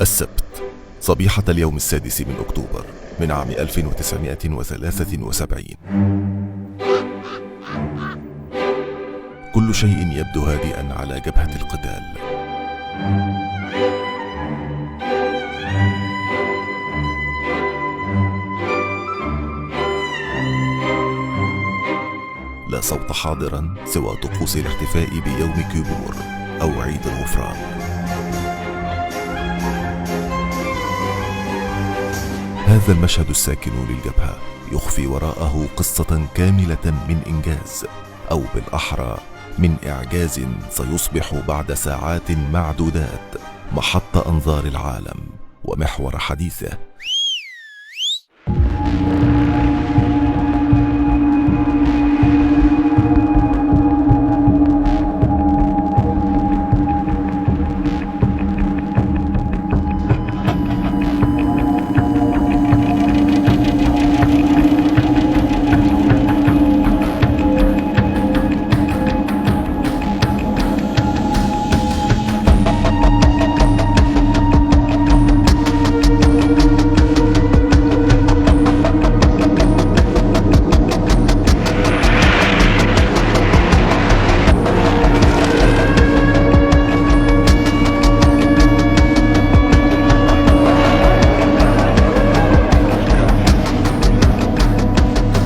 السبت صبيحة اليوم 6 من أكتوبر من عام 1973. كل شيء يبدو هادئا على جبهة القتال. لا صوت حاضرا سوى طقوس الاحتفاء بيوم كيبور أو عيد الغفران. هذا المشهد الساكن للجبهة يخفي وراءه قصة كاملة من إنجاز، أو بالأحرى من إعجاز سيصبح بعد ساعات معدودات محط أنظار العالم ومحور حديثه